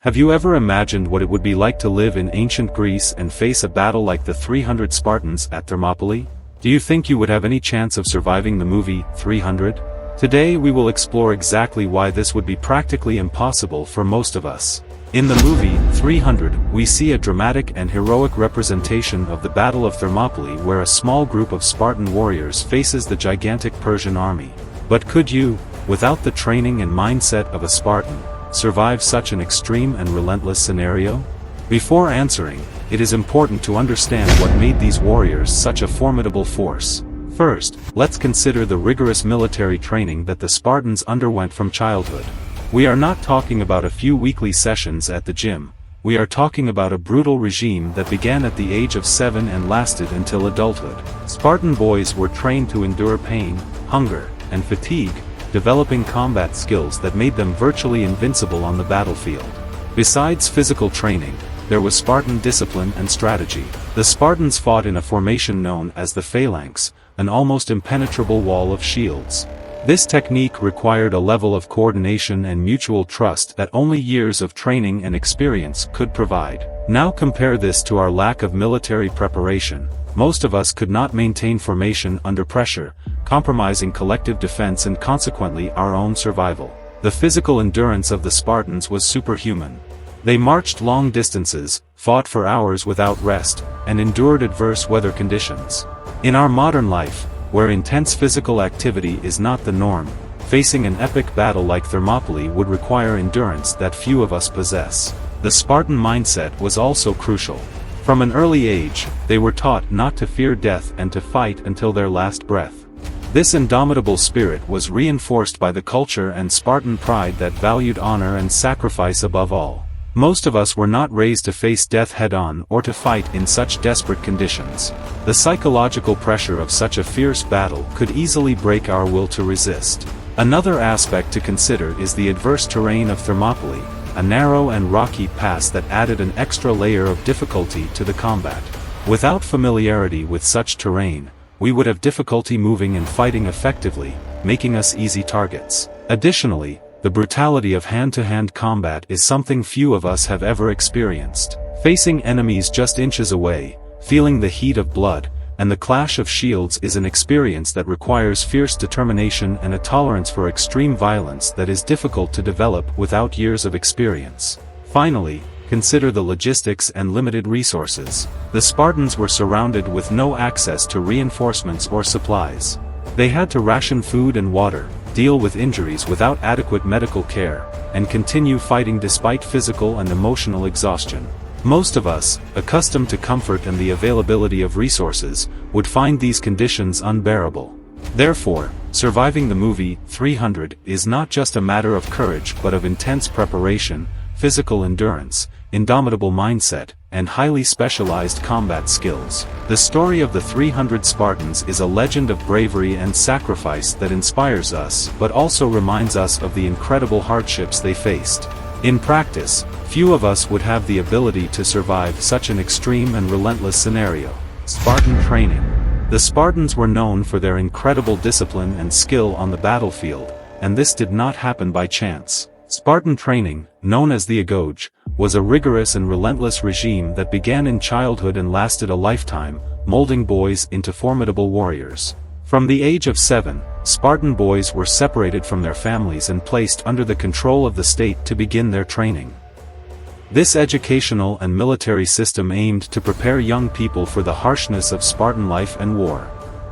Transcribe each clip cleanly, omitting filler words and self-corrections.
Have you ever imagined what it would be like to live in ancient Greece and face a battle like the 300 Spartans at Thermopylae? Do you think you would have any chance of surviving the movie 300? Today we will explore exactly why this would be practically impossible for most of us. In the movie 300, we see a dramatic and heroic representation of the Battle of Thermopylae where a small group of Spartan warriors faces the gigantic Persian army. But could you, without the training and mindset of a Spartan, survive such an extreme and relentless scenario? Before answering, it is important to understand what made these warriors such a formidable force. First, let's consider the rigorous military training that the Spartans underwent from childhood. We are not talking about a few weekly sessions at the gym. We are talking about a brutal regime that began at the age of 7 and lasted until adulthood. Spartan boys were trained to endure pain, hunger, and fatigue, developing combat skills that made them virtually invincible on the battlefield. Besides physical training, there was Spartan discipline and strategy. The Spartans fought in a formation known as the phalanx, an almost impenetrable wall of shields. This technique required a level of coordination and mutual trust that only years of training and experience could provide. Now compare this to our lack of military preparation. Most of us could not maintain formation under pressure, compromising collective defense and consequently our own survival. The physical endurance of the Spartans was superhuman. They marched long distances, fought for hours without rest, and endured adverse weather conditions. In our modern life, where intense physical activity is not the norm, facing an epic battle like Thermopylae would require endurance that few of us possess. The Spartan mindset was also crucial. From an early age, they were taught not to fear death and to fight until their last breath. This indomitable spirit was reinforced by the culture and Spartan pride that valued honor and sacrifice above all. Most of us were not raised to face death head-on or to fight in such desperate conditions. The psychological pressure of such a fierce battle could easily break our will to resist. Another aspect to consider is the adverse terrain of Thermopylae, a narrow and rocky pass that added an extra layer of difficulty to the combat. Without familiarity with such terrain, we would have difficulty moving and fighting effectively, making us easy targets. Additionally, the brutality of hand-to-hand combat is something few of us have ever experienced. Facing enemies just inches away, feeling the heat of blood, and the clash of shields is an experience that requires fierce determination and a tolerance for extreme violence that is difficult to develop without years of experience. Finally, consider the logistics and limited resources. The Spartans were surrounded with no access to reinforcements or supplies. They had to ration food and water, deal with injuries without adequate medical care, and continue fighting despite physical and emotional exhaustion. Most of us, accustomed to comfort and the availability of resources, would find these conditions unbearable. Therefore, surviving the movie 300 is not just a matter of courage but of intense preparation, physical endurance, indomitable mindset, and highly specialized combat skills. The story of the 300 Spartans is a legend of bravery and sacrifice that inspires us but also reminds us of the incredible hardships they faced. In practice, few of us would have the ability to survive such an extreme and relentless scenario. Spartan training. The Spartans were known for their incredible discipline and skill on the battlefield, and this did not happen by chance. Spartan training, known as the agoge, was a rigorous and relentless regime that began in childhood and lasted a lifetime, molding boys into formidable warriors. From the age of 7, Spartan boys were separated from their families and placed under the control of the state to begin their training. This educational and military system aimed to prepare young people for the harshness of Spartan life and war.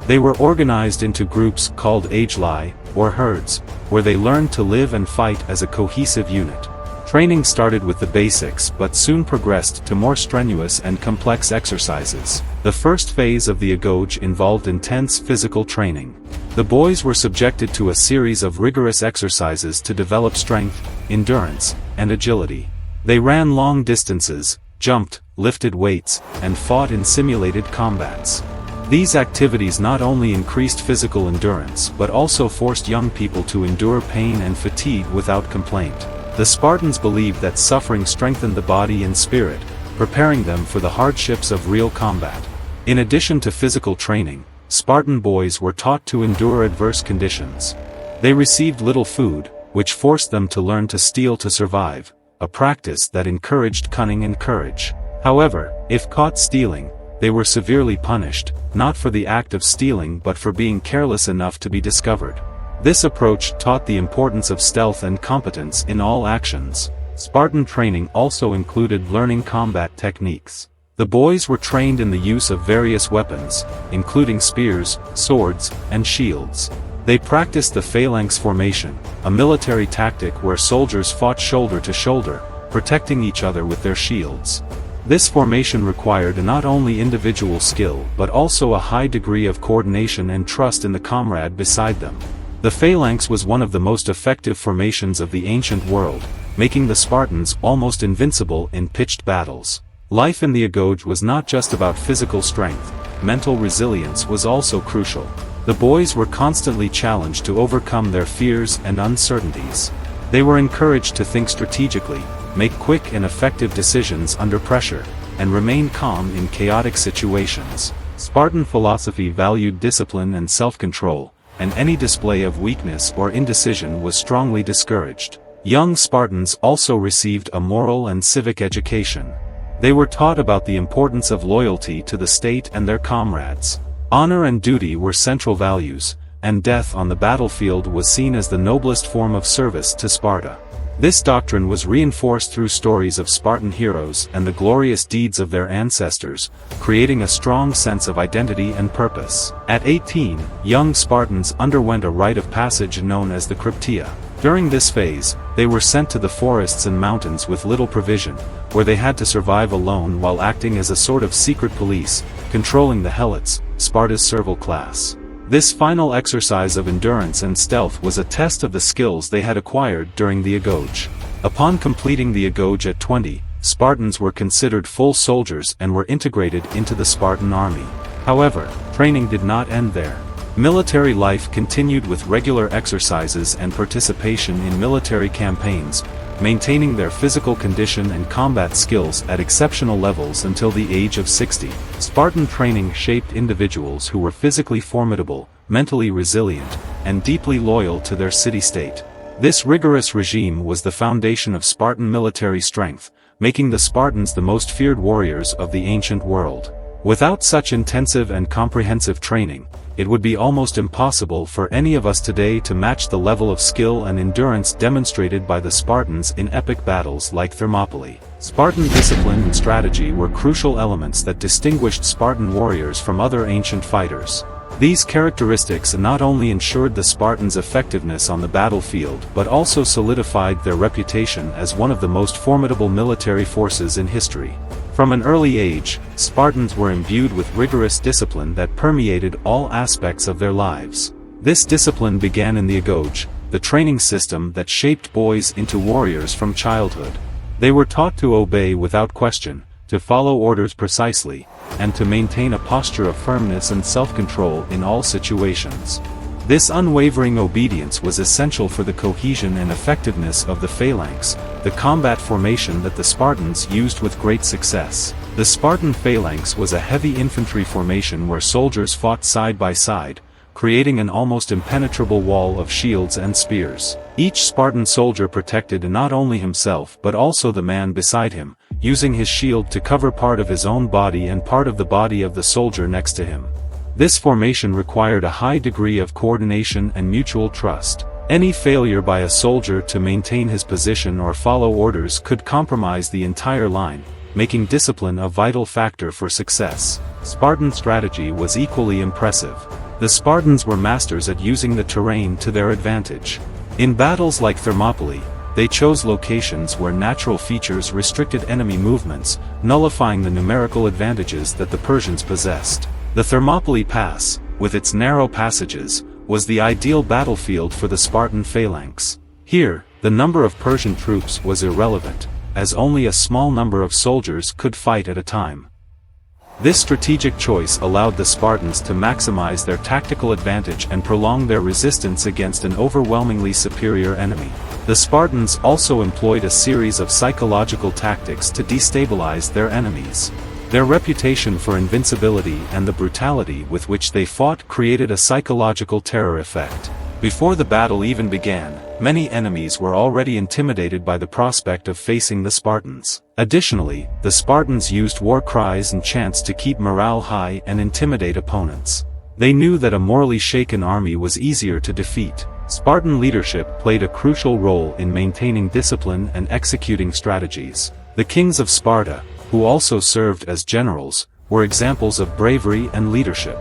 They were organized into groups called agelai, or herds, where they learned to live and fight as a cohesive unit. Training started with the basics but soon progressed to more strenuous and complex exercises. The first phase of the agoge involved intense physical training. The boys were subjected to a series of rigorous exercises to develop strength, endurance, and agility. They ran long distances, jumped, lifted weights, and fought in simulated combats. These activities not only increased physical endurance but also forced young people to endure pain and fatigue without complaint. The Spartans believed that suffering strengthened the body and spirit, preparing them for the hardships of real combat. In addition to physical training, Spartan boys were taught to endure adverse conditions. They received little food, which forced them to learn to steal to survive, a practice that encouraged cunning and courage. However, if caught stealing, they were severely punished, not for the act of stealing but for being careless enough to be discovered. This approach taught the importance of stealth and competence in all actions. Spartan training also included learning combat techniques. The boys were trained in the use of various weapons, including spears, swords, and shields. They practiced the phalanx formation, a military tactic where soldiers fought shoulder to shoulder, protecting each other with their shields. This formation required not only individual skill but also a high degree of coordination and trust in the comrade beside them. The phalanx was one of the most effective formations of the ancient world, making the Spartans almost invincible in pitched battles. Life in the agoge was not just about physical strength, mental resilience was also crucial. The boys were constantly challenged to overcome their fears and uncertainties. They were encouraged to think strategically, make quick and effective decisions under pressure, and remain calm in chaotic situations. Spartan philosophy valued discipline and self-control, and any display of weakness or indecision was strongly discouraged. Young Spartans also received a moral and civic education. They were taught about the importance of loyalty to the state and their comrades. Honor and duty were central values, and death on the battlefield was seen as the noblest form of service to Sparta. This doctrine was reinforced through stories of Spartan heroes and the glorious deeds of their ancestors, creating a strong sense of identity and purpose. At 18, young Spartans underwent a rite of passage known as the Cryptia. During this phase, they were sent to the forests and mountains with little provision, where they had to survive alone while acting as a sort of secret police, controlling the helots, Sparta's servile class. This final exercise of endurance and stealth was a test of the skills they had acquired during the agoge. Upon completing the agoge at 20, Spartans were considered full soldiers and were integrated into the Spartan army. However, training did not end there. Military life continued with regular exercises and participation in military campaigns, maintaining their physical condition and combat skills at exceptional levels until the age of 60. Spartan training shaped individuals who were physically formidable, mentally resilient, and deeply loyal to their city-state. This rigorous regime was the foundation of Spartan military strength, making the Spartans the most feared warriors of the ancient world. Without such intensive and comprehensive training, it would be almost impossible for any of us today to match the level of skill and endurance demonstrated by the Spartans in epic battles like Thermopylae. Spartan discipline and strategy were crucial elements that distinguished Spartan warriors from other ancient fighters. These characteristics not only ensured the Spartans' effectiveness on the battlefield but also solidified their reputation as one of the most formidable military forces in history. From an early age, Spartans were imbued with rigorous discipline that permeated all aspects of their lives. This discipline began in the agoge, the training system that shaped boys into warriors from childhood. They were taught to obey without question, to follow orders precisely, and to maintain a posture of firmness and self-control in all situations. This unwavering obedience was essential for the cohesion and effectiveness of the phalanx, the combat formation that the Spartans used with great success. The Spartan phalanx was a heavy infantry formation where soldiers fought side by side, creating an almost impenetrable wall of shields and spears. Each Spartan soldier protected not only himself but also the man beside him, using his shield to cover part of his own body and part of the body of the soldier next to him. This formation required a high degree of coordination and mutual trust. Any failure by a soldier to maintain his position or follow orders could compromise the entire line, making discipline a vital factor for success. Spartan strategy was equally impressive. The Spartans were masters at using the terrain to their advantage. In battles like Thermopylae, they chose locations where natural features restricted enemy movements, nullifying the numerical advantages that the Persians possessed. The Thermopylae Pass, with its narrow passages, was the ideal battlefield for the Spartan phalanx. Here, the number of Persian troops was irrelevant, as only a small number of soldiers could fight at a time. This strategic choice allowed the Spartans to maximize their tactical advantage and prolong their resistance against an overwhelmingly superior enemy. The Spartans also employed a series of psychological tactics to destabilize their enemies. Their reputation for invincibility and the brutality with which they fought created a psychological terror effect. Before the battle even began, many enemies were already intimidated by the prospect of facing the Spartans. Additionally, the Spartans used war cries and chants to keep morale high and intimidate opponents. They knew that a morally shaken army was easier to defeat. Spartan leadership played a crucial role in maintaining discipline and executing strategies. The kings of Sparta, who also served as generals, were examples of bravery and leadership.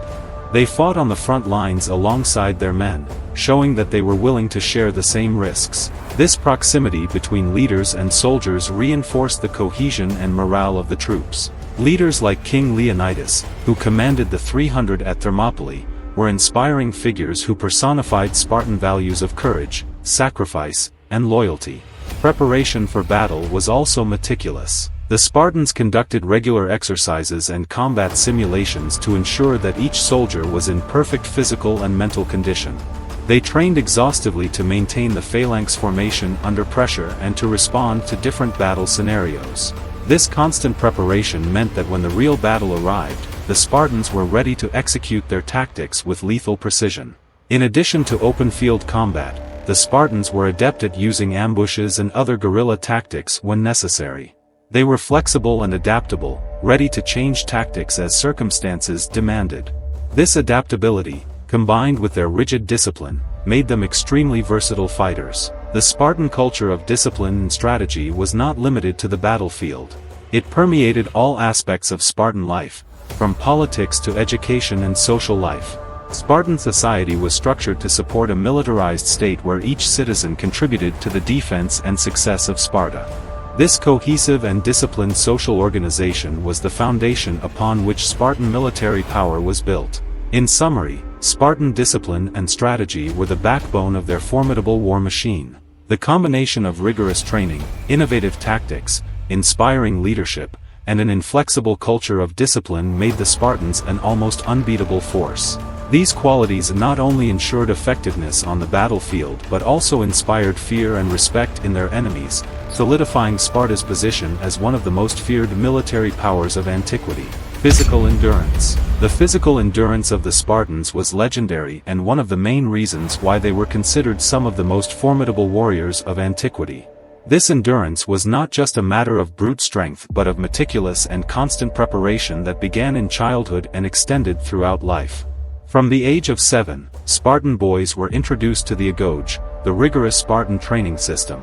They fought on the front lines alongside their men, showing that they were willing to share the same risks. This proximity between leaders and soldiers reinforced the cohesion and morale of the troops. Leaders like King Leonidas, who commanded the 300 at Thermopylae, were inspiring figures who personified Spartan values of courage, sacrifice, and loyalty. Preparation for battle was also meticulous. The Spartans conducted regular exercises and combat simulations to ensure that each soldier was in perfect physical and mental condition. They trained exhaustively to maintain the phalanx formation under pressure and to respond to different battle scenarios. This constant preparation meant that when the real battle arrived, the Spartans were ready to execute their tactics with lethal precision. In addition to open-field combat, the Spartans were adept at using ambushes and other guerrilla tactics when necessary. They were flexible and adaptable, ready to change tactics as circumstances demanded. This adaptability, combined with their rigid discipline, made them extremely versatile fighters. The Spartan culture of discipline and strategy was not limited to the battlefield. It permeated all aspects of Spartan life, from politics to education and social life. Spartan society was structured to support a militarized state where each citizen contributed to the defense and success of Sparta. This cohesive and disciplined social organization was the foundation upon which Spartan military power was built. In summary, Spartan discipline and strategy were the backbone of their formidable war machine. The combination of rigorous training, innovative tactics, inspiring leadership, and an inflexible culture of discipline made the Spartans an almost unbeatable force. These qualities not only ensured effectiveness on the battlefield but also inspired fear and respect in their enemies, solidifying Sparta's position as one of the most feared military powers of antiquity. Physical endurance. The physical endurance of the Spartans was legendary and one of the main reasons why they were considered some of the most formidable warriors of antiquity. This endurance was not just a matter of brute strength but of meticulous and constant preparation that began in childhood and extended throughout life. From the age of 7, Spartan boys were introduced to the agoge, the rigorous Spartan training system.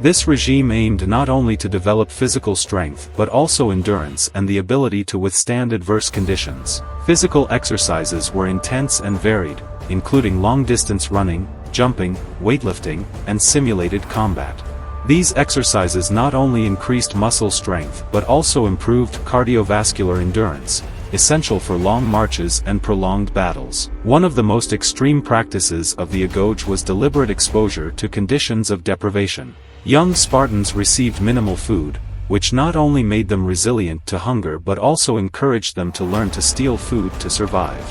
This regime aimed not only to develop physical strength but also endurance and the ability to withstand adverse conditions. Physical exercises were intense and varied, including long-distance running, jumping, weightlifting, and simulated combat. These exercises not only increased muscle strength but also improved cardiovascular endurance, essential for long marches and prolonged battles. One of the most extreme practices of the agoge was deliberate exposure to conditions of deprivation. Young Spartans received minimal food, which not only made them resilient to hunger but also encouraged them to learn to steal food to survive.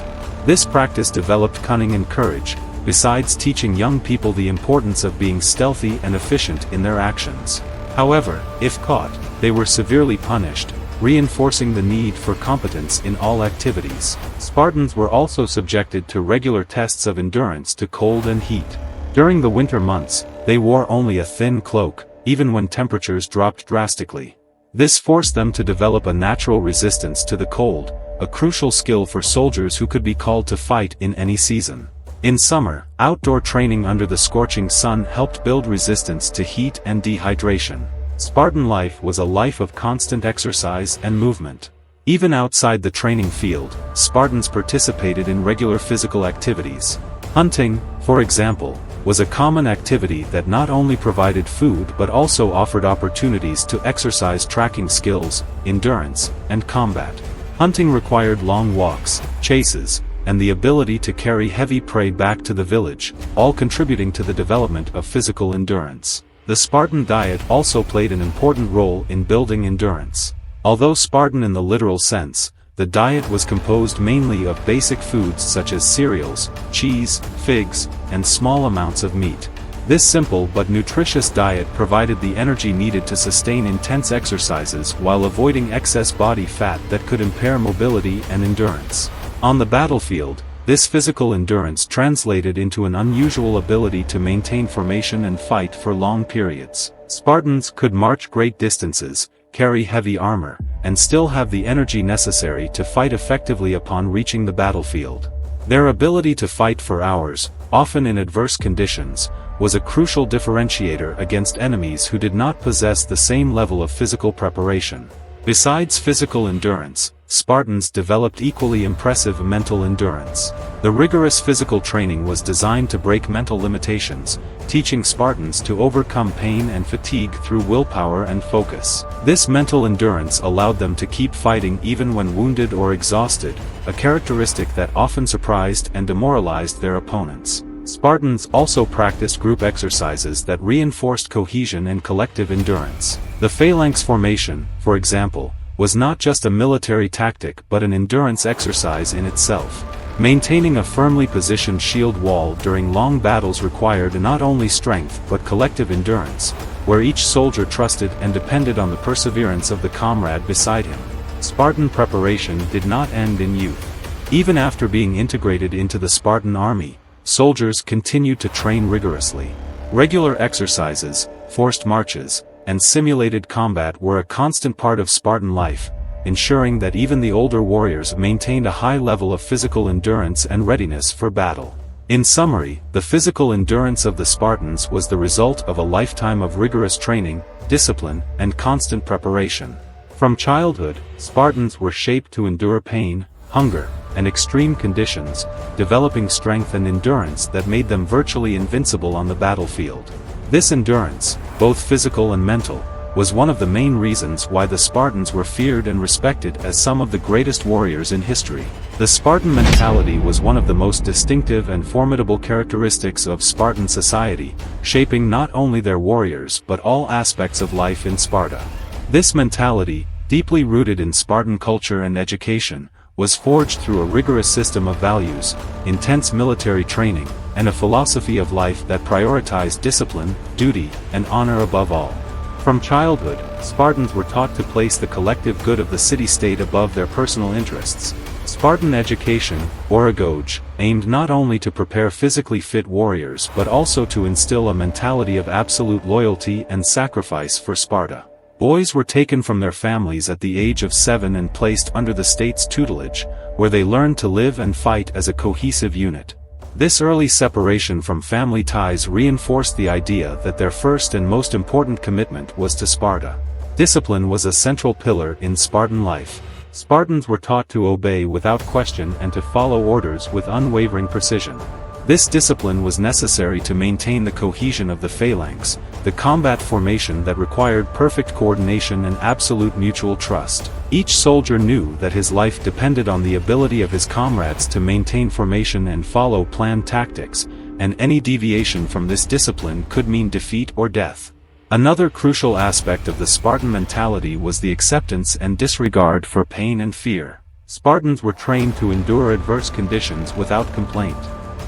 This practice developed cunning and courage, besides teaching young people the importance of being stealthy and efficient in their actions. However, if caught, they were severely punished, reinforcing the need for competence in all activities. Spartans were also subjected to regular tests of endurance to cold and heat. During the winter months, they wore only a thin cloak, even when temperatures dropped drastically. This forced them to develop a natural resistance to the cold, a crucial skill for soldiers who could be called to fight in any season. In summer, outdoor training under the scorching sun helped build resistance to heat and dehydration. Spartan life was a life of constant exercise and movement. Even outside the training field, Spartans participated in regular physical activities. Hunting, for example, was a common activity that not only provided food but also offered opportunities to exercise tracking skills, endurance, and combat. Hunting required long walks, chases, and the ability to carry heavy prey back to the village, all contributing to the development of physical endurance. The Spartan diet also played an important role in building endurance. Although Spartan in the literal sense, the diet was composed mainly of basic foods such as cereals, cheese, figs, and small amounts of meat. This simple but nutritious diet provided the energy needed to sustain intense exercises while avoiding excess body fat that could impair mobility and endurance. On the battlefield, This physical endurance translated into an unusual ability to maintain formation and fight for long periods. Spartans could march great distances, carry heavy armor, and still have the energy necessary to fight effectively upon reaching the battlefield. Their ability to fight for hours, often in adverse conditions, was a crucial differentiator against enemies who did not possess the same level of physical preparation. Besides physical endurance, Spartans developed equally impressive mental endurance. The rigorous physical training was designed to break mental limitations, teaching Spartans to overcome pain and fatigue through willpower and focus. This mental endurance allowed them to keep fighting even when wounded or exhausted, a characteristic that often surprised and demoralized their opponents. Spartans also practiced group exercises that reinforced cohesion and collective endurance. The phalanx formation, for example, was not just a military tactic but an endurance exercise in itself. Maintaining a firmly positioned shield wall during long battles required not only strength but collective endurance, where each soldier trusted and depended on the perseverance of the comrade beside him. Spartan preparation did not end in youth. Even after being integrated into the Spartan army, soldiers continued to train rigorously. Regular exercises, forced marches, and simulated combat were a constant part of Spartan life, ensuring that even the older warriors maintained a high level of physical endurance and readiness for battle. In summary, the physical endurance of the Spartans was the result of a lifetime of rigorous training, discipline, and constant preparation. From childhood, Spartans were shaped to endure pain, hunger, and extreme conditions, developing strength and endurance that made them virtually invincible on the battlefield. This endurance, both physical and mental, was one of the main reasons why the Spartans were feared and respected as some of the greatest warriors in history. The Spartan mentality was one of the most distinctive and formidable characteristics of Spartan society, shaping not only their warriors but all aspects of life in Sparta. This mentality, deeply rooted in Spartan culture and education, was forged through a rigorous system of values, intense military training, and a philosophy of life that prioritized discipline, duty, and honor above all. From childhood, Spartans were taught to place the collective good of the city-state above their personal interests. Spartan education, oragoge, aimed not only to prepare physically fit warriors but also to instill a mentality of absolute loyalty and sacrifice for Sparta. Boys were taken from their families at the age of 7 and placed under the state's tutelage, where they learned to live and fight as a cohesive unit. This early separation from family ties reinforced the idea that their first and most important commitment was to Sparta. Discipline was a central pillar in Spartan life. Spartans were taught to obey without question and to follow orders with unwavering precision. This discipline was necessary to maintain the cohesion of the phalanx, the combat formation that required perfect coordination and absolute mutual trust. Each soldier knew that his life depended on the ability of his comrades to maintain formation and follow planned tactics, and any deviation from this discipline could mean defeat or death. Another crucial aspect of the Spartan mentality was the acceptance and disregard for pain and fear. Spartans were trained to endure adverse conditions without complaint.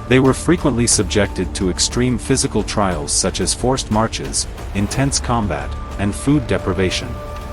They were frequently subjected to extreme physical trials such as forced marches, intense combat, and food deprivation.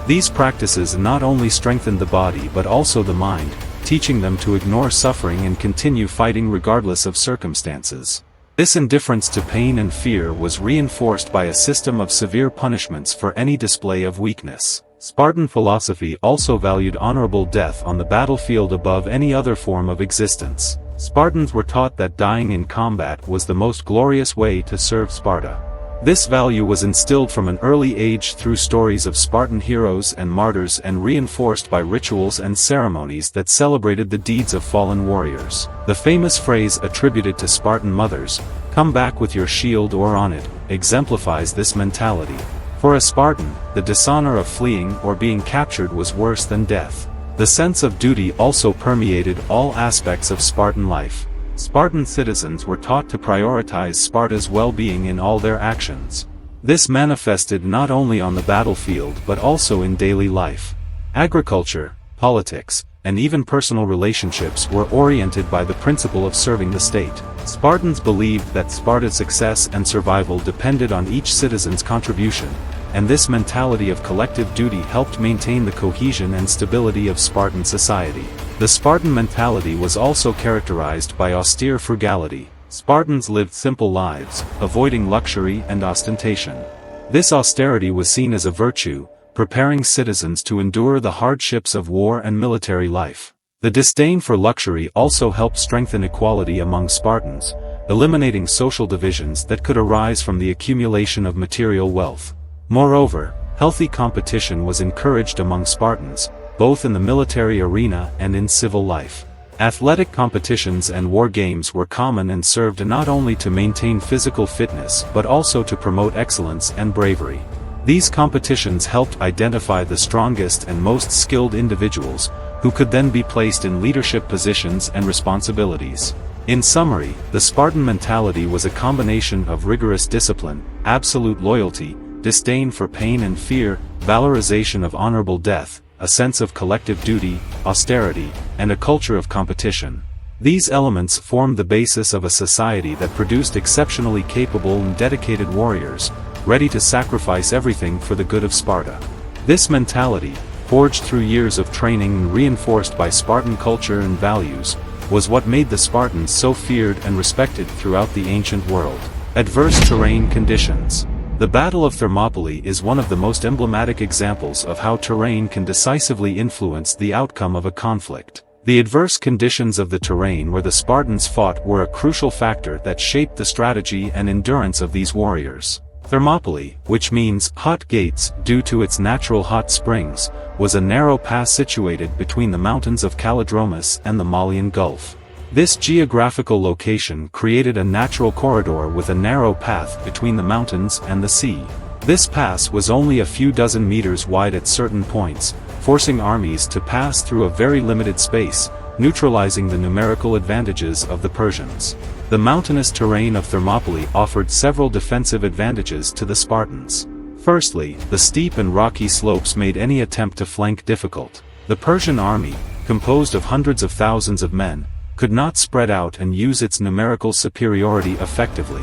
These practices not only strengthened the body but also the mind, teaching them to ignore suffering and continue fighting regardless of circumstances. This indifference to pain and fear was reinforced by a system of severe punishments for any display of weakness. Spartan philosophy also valued honorable death on the battlefield above any other form of existence. Spartans were taught that dying in combat was the most glorious way to serve Sparta. This value was instilled from an early age through stories of Spartan heroes and martyrs and reinforced by rituals and ceremonies that celebrated the deeds of fallen warriors. The famous phrase attributed to Spartan mothers, "Come back with your shield or on it," exemplifies this mentality. For a Spartan, the dishonor of fleeing or being captured was worse than death. The sense of duty also permeated all aspects of Spartan life. Spartan citizens were taught to prioritize Sparta's well-being in all their actions. This manifested not only on the battlefield but also in daily life. Agriculture, politics, and even personal relationships were oriented by the principle of serving the state. Spartans believed that Sparta's success and survival depended on each citizen's contribution, and this mentality of collective duty helped maintain the cohesion and stability of Spartan society. The Spartan mentality was also characterized by austere frugality. Spartans lived simple lives, avoiding luxury and ostentation. This austerity was seen as a virtue, preparing citizens to endure the hardships of war and military life. The disdain for luxury also helped strengthen equality among Spartans, eliminating social divisions that could arise from the accumulation of material wealth. Moreover, healthy competition was encouraged among Spartans, both in the military arena and in civil life. Athletic competitions and war games were common and served not only to maintain physical fitness but also to promote excellence and bravery. These competitions helped identify the strongest and most skilled individuals, who could then be placed in leadership positions and responsibilities. In summary, the Spartan mentality was a combination of rigorous discipline, absolute loyalty, disdain for pain and fear, valorization of honorable death, a sense of collective duty, austerity, and a culture of competition. These elements formed the basis of a society that produced exceptionally capable and dedicated warriors, ready to sacrifice everything for the good of Sparta. This mentality, forged through years of training and reinforced by Spartan culture and values, was what made the Spartans so feared and respected throughout the ancient world. Adverse terrain conditions. The Battle of Thermopylae is one of the most emblematic examples of how terrain can decisively influence the outcome of a conflict. The adverse conditions of the terrain where the Spartans fought were a crucial factor that shaped the strategy and endurance of these warriors. Thermopylae, which means hot gates due to its natural hot springs, was a narrow pass situated between the mountains of Calidromus and the Malian Gulf. This geographical location created a natural corridor with a narrow path between the mountains and the sea. This pass was only a few dozen meters wide at certain points, forcing armies to pass through a very limited space, neutralizing the numerical advantages of the Persians. The mountainous terrain of Thermopylae offered several defensive advantages to the Spartans. Firstly, the steep and rocky slopes made any attempt to flank difficult. The Persian army, composed of hundreds of thousands of men, could not spread out and use its numerical superiority effectively.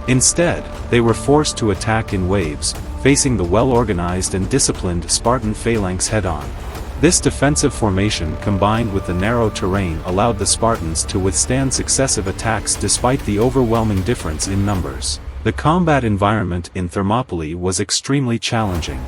Instead, they were forced to attack in waves, facing the well-organized and disciplined Spartan phalanx head-on. This defensive formation combined with the narrow terrain allowed the Spartans to withstand successive attacks despite the overwhelming difference in numbers. The combat environment in Thermopylae was extremely challenging.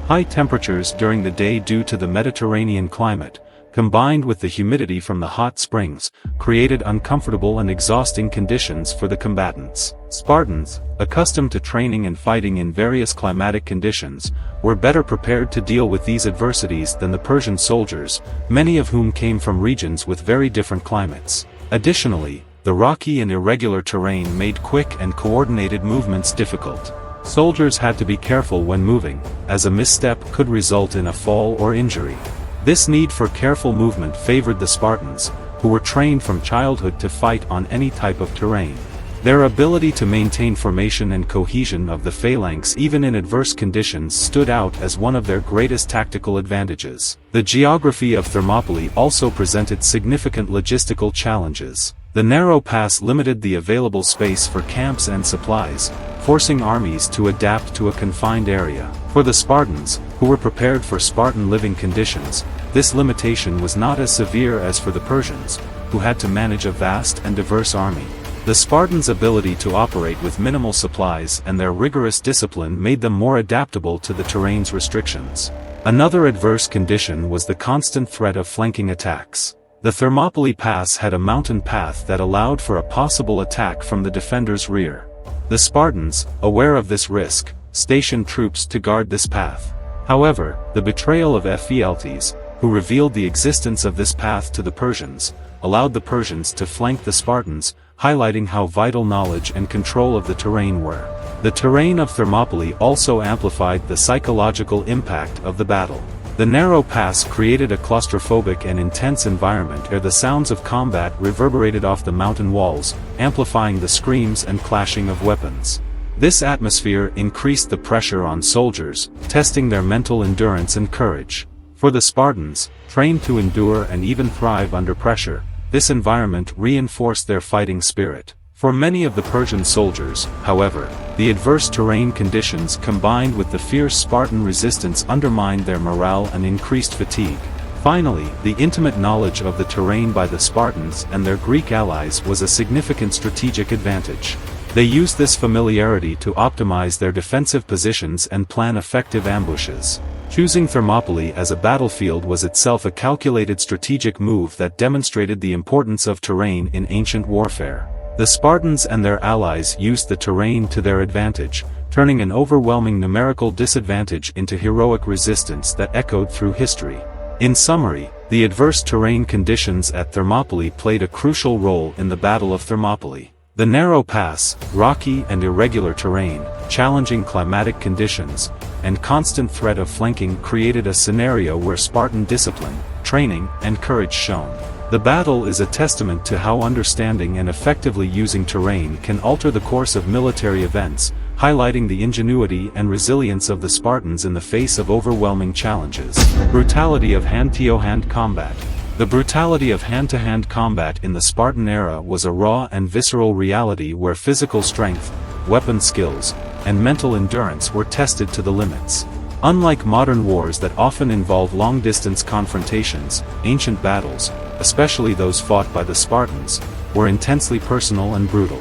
High temperatures during the day due to the Mediterranean climate, combined with the humidity from the hot springs, created uncomfortable and exhausting conditions for the combatants. Spartans, accustomed to training and fighting in various climatic conditions, were better prepared to deal with these adversities than the Persian soldiers, many of whom came from regions with very different climates. Additionally, the rocky and irregular terrain made quick and coordinated movements difficult. Soldiers had to be careful when moving, as a misstep could result in a fall or injury. This need for careful movement favored the Spartans, who were trained from childhood to fight on any type of terrain. Their ability to maintain formation and cohesion of the phalanx even in adverse conditions stood out as one of their greatest tactical advantages. The geography of Thermopylae also presented significant logistical challenges. The narrow pass limited the available space for camps and supplies, forcing armies to adapt to a confined area. For the Spartans, who were prepared for Spartan living conditions, this limitation was not as severe as for the Persians, who had to manage a vast and diverse army. The Spartans' ability to operate with minimal supplies and their rigorous discipline made them more adaptable to the terrain's restrictions. Another adverse condition was the constant threat of flanking attacks. The Thermopylae Pass had a mountain path that allowed for a possible attack from the defenders' rear. The Spartans, aware of this risk, stationed troops to guard this path. However, the betrayal of Ephialtes, who revealed the existence of this path to the Persians, allowed the Persians to flank the Spartans, highlighting how vital knowledge and control of the terrain were. The terrain of Thermopylae also amplified the psychological impact of the battle. The narrow pass created a claustrophobic and intense environment where the sounds of combat reverberated off the mountain walls, amplifying the screams and clashing of weapons. This atmosphere increased the pressure on soldiers, testing their mental endurance and courage. For the Spartans, trained to endure and even thrive under pressure, this environment reinforced their fighting spirit. For many of the Persian soldiers, however, the adverse terrain conditions combined with the fierce Spartan resistance undermined their morale and increased fatigue. Finally, the intimate knowledge of the terrain by the Spartans and their Greek allies was a significant strategic advantage. They used this familiarity to optimize their defensive positions and plan effective ambushes. Choosing Thermopylae as a battlefield was itself a calculated strategic move that demonstrated the importance of terrain in ancient warfare. The Spartans and their allies used the terrain to their advantage, turning an overwhelming numerical disadvantage into heroic resistance that echoed through history. In summary, the adverse terrain conditions at Thermopylae played a crucial role in the Battle of Thermopylae. The narrow pass, rocky and irregular terrain, challenging climatic conditions, and constant threat of flanking created a scenario where Spartan discipline, training, and courage shone. The battle is a testament to how understanding and effectively using terrain can alter the course of military events, highlighting the ingenuity and resilience of the Spartans in the face of overwhelming challenges. Brutality of hand-to-hand combat. The brutality of hand-to-hand combat in the Spartan era was a raw and visceral reality where physical strength, weapon skills, and mental endurance were tested to the limits. Unlike modern wars that often involve long-distance confrontations, ancient battles, especially those fought by the Spartans, were intensely personal and brutal.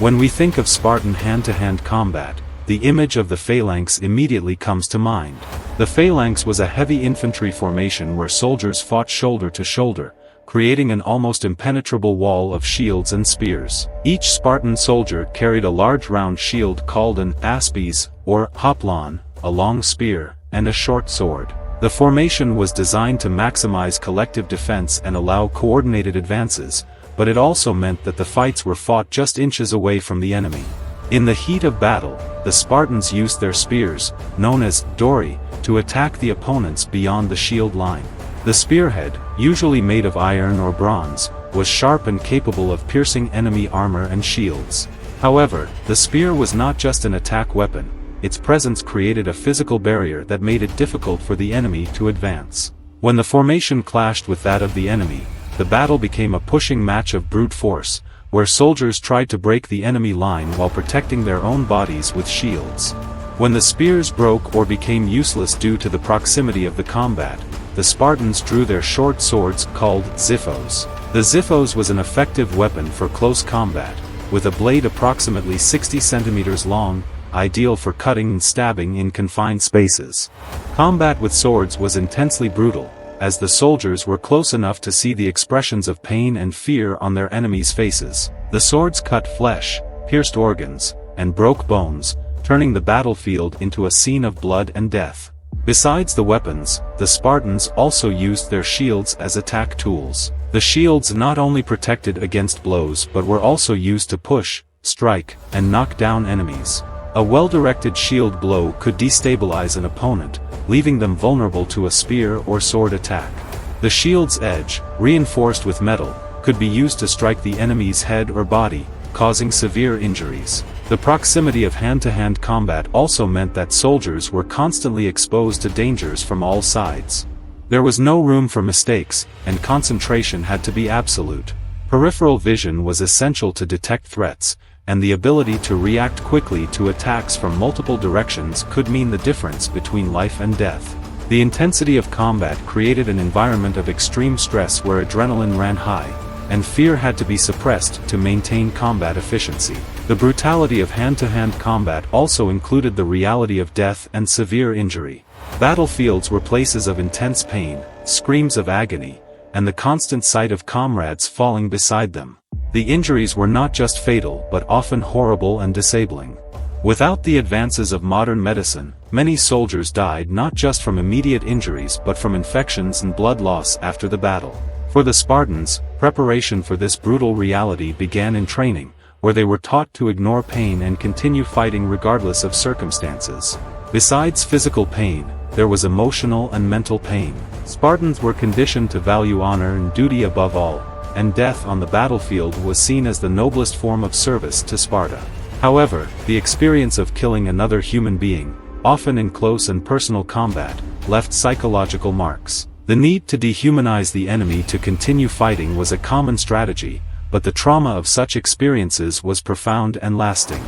When we think of Spartan hand-to-hand combat, the image of the phalanx immediately comes to mind. The phalanx was a heavy infantry formation where soldiers fought shoulder to shoulder, creating an almost impenetrable wall of shields and spears. Each Spartan soldier carried a large round shield called an aspes, or hoplon, a long spear, and a short sword. The formation was designed to maximize collective defense and allow coordinated advances, but it also meant that the fights were fought just inches away from the enemy. In the heat of battle, the Spartans used their spears, known as dori, to attack the opponents beyond the shield line. The spearhead, usually made of iron or bronze, was sharp and capable of piercing enemy armor and shields. However, the spear was not just an attack weapon. Its presence created a physical barrier that made it difficult for the enemy to advance. When the formation clashed with that of the enemy, the battle became a pushing match of brute force, where soldiers tried to break the enemy line while protecting their own bodies with shields. When the spears broke or became useless due to the proximity of the combat, the Spartans drew their short swords called xiphos. The xiphos was an effective weapon for close combat, with a blade approximately 60 centimeters long, ideal for cutting and stabbing in confined spaces. Combat with swords was intensely brutal, as the soldiers were close enough to see the expressions of pain and fear on their enemies' faces. The swords cut flesh, pierced organs, and broke bones, turning the battlefield into a scene of blood and death. Besides the weapons, the Spartans also used their shields as attack tools. The shields not only protected against blows but were also used to push, strike, and knock down enemies. A well-directed shield blow could destabilize an opponent, leaving them vulnerable to a spear or sword attack. The shield's edge, reinforced with metal, could be used to strike the enemy's head or body, causing severe injuries. The proximity of hand-to-hand combat also meant that soldiers were constantly exposed to dangers from all sides. There was no room for mistakes, and concentration had to be absolute. Peripheral vision was essential to detect threats, and the ability to react quickly to attacks from multiple directions could mean the difference between life and death. The intensity of combat created an environment of extreme stress where adrenaline ran high, and fear had to be suppressed to maintain combat efficiency. The brutality of hand-to-hand combat also included the reality of death and severe injury. Battlefields were places of intense pain, screams of agony, and the constant sight of comrades falling beside them. The injuries were not just fatal but often horrible and disabling. Without the advances of modern medicine, many soldiers died not just from immediate injuries but from infections and blood loss after the battle. For the Spartans, preparation for this brutal reality began in training, where they were taught to ignore pain and continue fighting regardless of circumstances. Besides physical pain, there was emotional and mental pain. Spartans were conditioned to value honor and duty above all, and death on the battlefield was seen as the noblest form of service to Sparta. However, the experience of killing another human being, often in close and personal combat, left psychological marks. The need to dehumanize the enemy to continue fighting was a common strategy, but the trauma of such experiences was profound and lasting.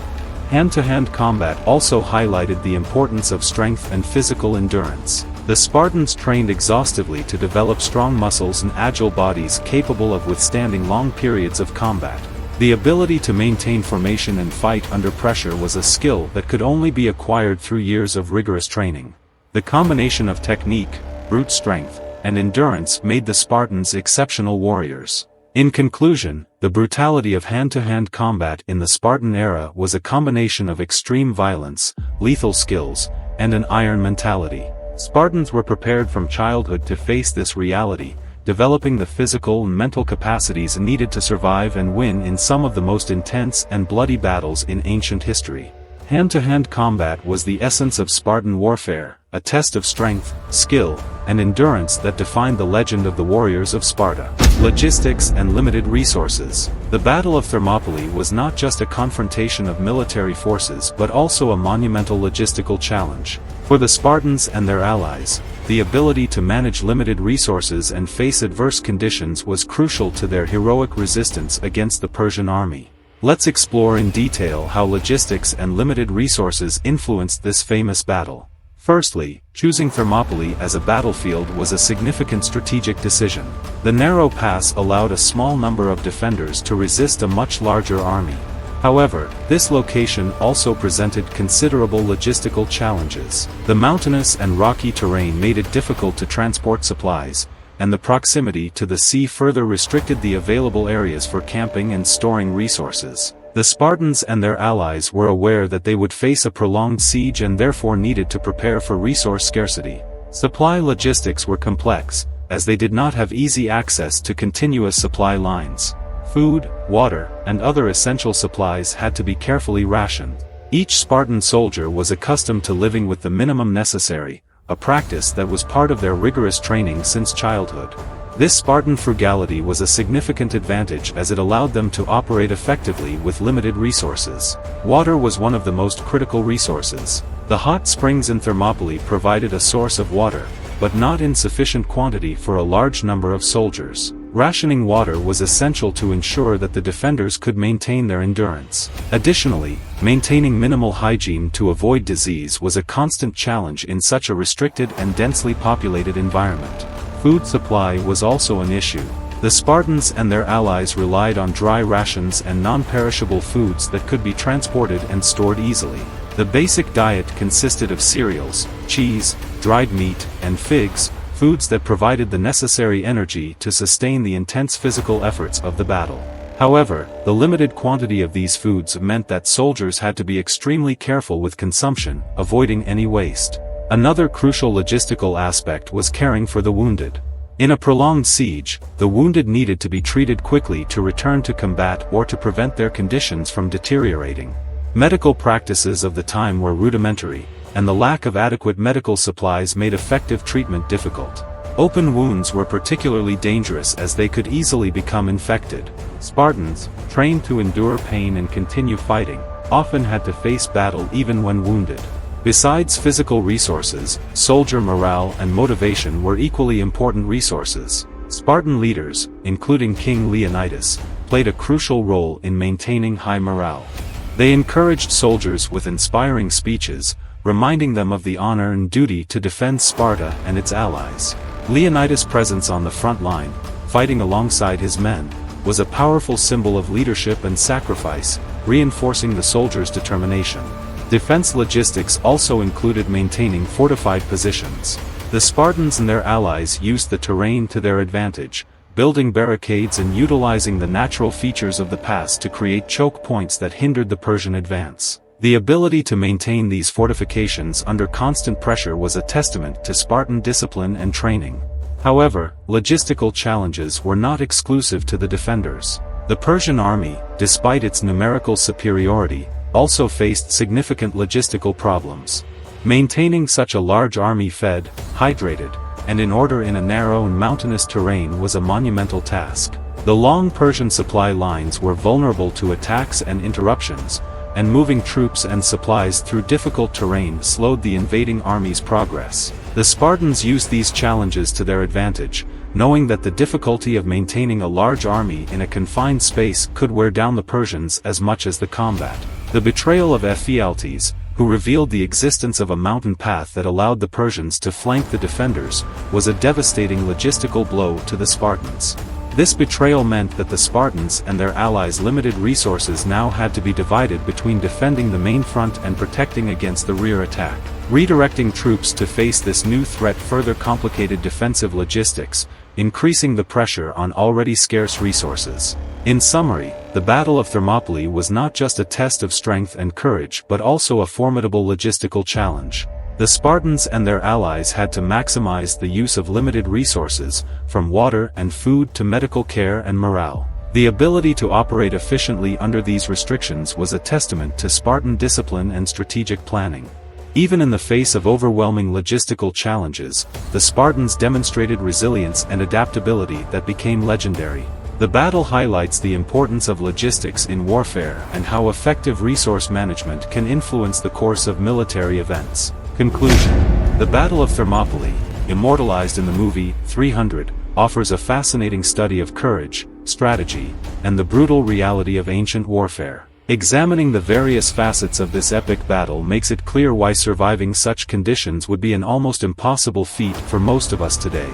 Hand-to-hand combat also highlighted the importance of strength and physical endurance. The Spartans trained exhaustively to develop strong muscles and agile bodies capable of withstanding long periods of combat. The ability to maintain formation and fight under pressure was a skill that could only be acquired through years of rigorous training. The combination of technique, brute strength, and endurance made the Spartans exceptional warriors. In conclusion, the brutality of hand-to-hand combat in the Spartan era was a combination of extreme violence, lethal skills, and an iron mentality. Spartans were prepared from childhood to face this reality, developing the physical and mental capacities needed to survive and win in some of the most intense and bloody battles in ancient history. Hand-to-hand combat was the essence of Spartan warfare, a test of strength, skill, and endurance that defined the legend of the warriors of Sparta. Logistics and limited resources. The Battle of Thermopylae was not just a confrontation of military forces but also a monumental logistical challenge. For the Spartans and their allies, the ability to manage limited resources and face adverse conditions was crucial to their heroic resistance against the Persian army. Let's explore in detail how logistics and limited resources influenced this famous battle. Firstly, choosing Thermopylae as a battlefield was a significant strategic decision. The narrow pass allowed a small number of defenders to resist a much larger army. However, this location also presented considerable logistical challenges. The mountainous and rocky terrain made it difficult to transport supplies, and the proximity to the sea further restricted the available areas for camping and storing resources. The Spartans and their allies were aware that they would face a prolonged siege and therefore needed to prepare for resource scarcity. Supply logistics were complex, as they did not have easy access to continuous supply lines. Food, water, and other essential supplies had to be carefully rationed. Each Spartan soldier was accustomed to living with the minimum necessary, a practice that was part of their rigorous training since childhood. This Spartan frugality was a significant advantage as it allowed them to operate effectively with limited resources. Water was one of the most critical resources. The hot springs in Thermopylae provided a source of water, but not in sufficient quantity for a large number of soldiers. Rationing water was essential to ensure that the defenders could maintain their endurance. Additionally, maintaining minimal hygiene to avoid disease was a constant challenge in such a restricted and densely populated environment. Food supply was also an issue. The Spartans and their allies relied on dry rations and non-perishable foods that could be transported and stored easily. The basic diet consisted of cereals, cheese, dried meat, and figs, foods that provided the necessary energy to sustain the intense physical efforts of the battle. However, the limited quantity of these foods meant that soldiers had to be extremely careful with consumption, avoiding any waste. Another crucial logistical aspect was caring for the wounded. In a prolonged siege, the wounded needed to be treated quickly to return to combat or to prevent their conditions from deteriorating. Medical practices of the time were rudimentary, and the lack of adequate medical supplies made effective treatment difficult. Open wounds were particularly dangerous as they could easily become infected. Spartans, trained to endure pain and continue fighting, often had to face battle even when wounded. Besides physical resources, soldier morale and motivation were equally important resources. Spartan leaders, including King Leonidas, played a crucial role in maintaining high morale. They encouraged soldiers with inspiring speeches, reminding them of the honor and duty to defend Sparta and its allies. Leonidas' presence on the front line, fighting alongside his men, was a powerful symbol of leadership and sacrifice, reinforcing the soldiers' determination. Defense logistics also included maintaining fortified positions. The Spartans and their allies used the terrain to their advantage, building barricades and utilizing the natural features of the pass to create choke points that hindered the Persian advance. The ability to maintain these fortifications under constant pressure was a testament to Spartan discipline and training. However, logistical challenges were not exclusive to the defenders. The Persian army, despite its numerical superiority, also faced significant logistical problems. Maintaining such a large army fed, hydrated, and in order in a narrow and mountainous terrain was a monumental task. The long Persian supply lines were vulnerable to attacks and interruptions, and moving troops and supplies through difficult terrain slowed the invading army's progress. The Spartans used these challenges to their advantage, knowing that the difficulty of maintaining a large army in a confined space could wear down the Persians as much as the combat. The betrayal of Ephialtes, who revealed the existence of a mountain path that allowed the Persians to flank the defenders, was a devastating logistical blow to the Spartans. This betrayal meant that the Spartans and their allies' limited resources now had to be divided between defending the main front and protecting against the rear attack. Redirecting troops to face this new threat further complicated defensive logistics, increasing the pressure on already scarce resources. In summary, the Battle of Thermopylae was not just a test of strength and courage but also a formidable logistical challenge. The Spartans and their allies had to maximize the use of limited resources, from water and food to medical care and morale. The ability to operate efficiently under these restrictions was a testament to Spartan discipline and strategic planning. Even in the face of overwhelming logistical challenges, the Spartans demonstrated resilience and adaptability that became legendary. The battle highlights the importance of logistics in warfare and how effective resource management can influence the course of military events. Conclusion: the Battle of Thermopylae, immortalized in the movie 300, offers a fascinating study of courage, strategy, and the brutal reality of ancient warfare. Examining the various facets of this epic battle makes it clear why surviving such conditions would be an almost impossible feat for most of us today.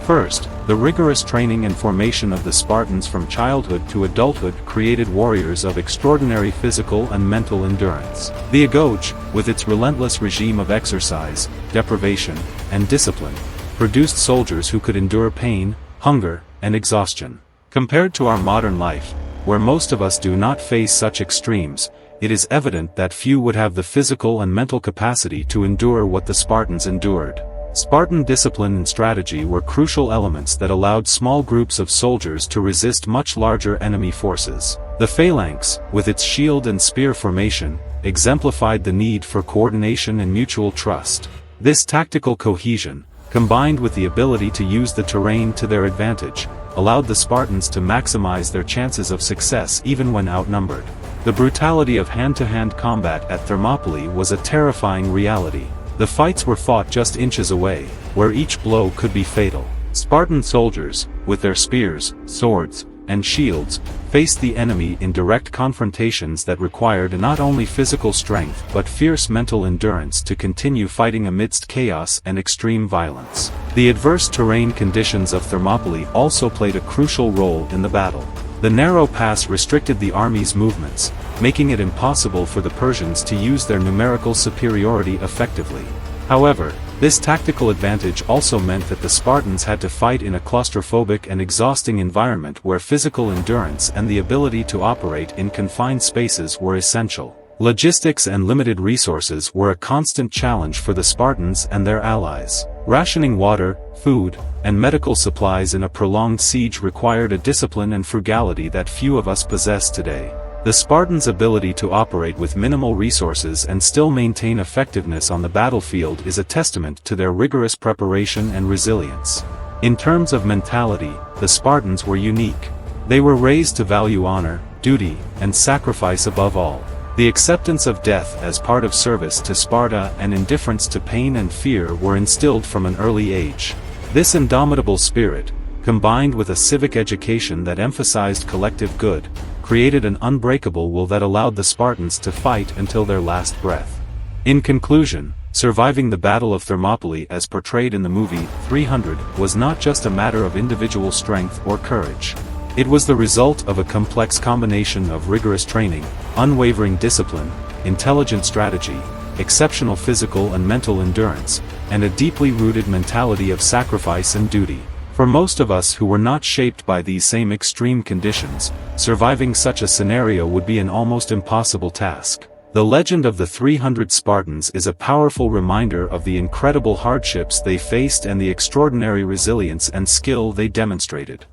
First, the rigorous training and formation of the Spartans from childhood to adulthood created warriors of extraordinary physical and mental endurance. The Agoge, with its relentless regime of exercise, deprivation, and discipline, produced soldiers who could endure pain, hunger, and exhaustion. Compared to our modern life, where most of us do not face such extremes, it is evident that few would have the physical and mental capacity to endure what the Spartans endured. Spartan discipline and strategy were crucial elements that allowed small groups of soldiers to resist much larger enemy forces. The phalanx, with its shield and spear formation, exemplified the need for coordination and mutual trust. This tactical cohesion, combined with the ability to use the terrain to their advantage, allowed the Spartans to maximize their chances of success even when outnumbered. The brutality of hand-to-hand combat at Thermopylae was a terrifying reality. The fights were fought just inches away, where each blow could be fatal. Spartan soldiers, with their spears, swords, and shields, faced the enemy in direct confrontations that required not only physical strength but fierce mental endurance to continue fighting amidst chaos and extreme violence. The adverse terrain conditions of Thermopylae also played a crucial role in the battle. The narrow pass restricted the army's movements, making it impossible for the Persians to use their numerical superiority effectively. However, this tactical advantage also meant that the Spartans had to fight in a claustrophobic and exhausting environment where physical endurance and the ability to operate in confined spaces were essential. Logistics and limited resources were a constant challenge for the Spartans and their allies. Rationing water, food, and medical supplies in a prolonged siege required a discipline and frugality that few of us possess today. The Spartans' ability to operate with minimal resources and still maintain effectiveness on the battlefield is a testament to their rigorous preparation and resilience. In terms of mentality, the Spartans were unique. They were raised to value honor, duty, and sacrifice above all. The acceptance of death as part of service to Sparta and indifference to pain and fear were instilled from an early age. This indomitable spirit, combined with a civic education that emphasized collective good, created an unbreakable will that allowed the Spartans to fight until their last breath. In conclusion, surviving the Battle of Thermopylae as portrayed in the movie 300 was not just a matter of individual strength or courage. It was the result of a complex combination of rigorous training, unwavering discipline, intelligent strategy, exceptional physical and mental endurance, and a deeply rooted mentality of sacrifice and duty. For most of us who were not shaped by these same extreme conditions, surviving such a scenario would be an almost impossible task. The legend of the 300 Spartans is a powerful reminder of the incredible hardships they faced and the extraordinary resilience and skill they demonstrated.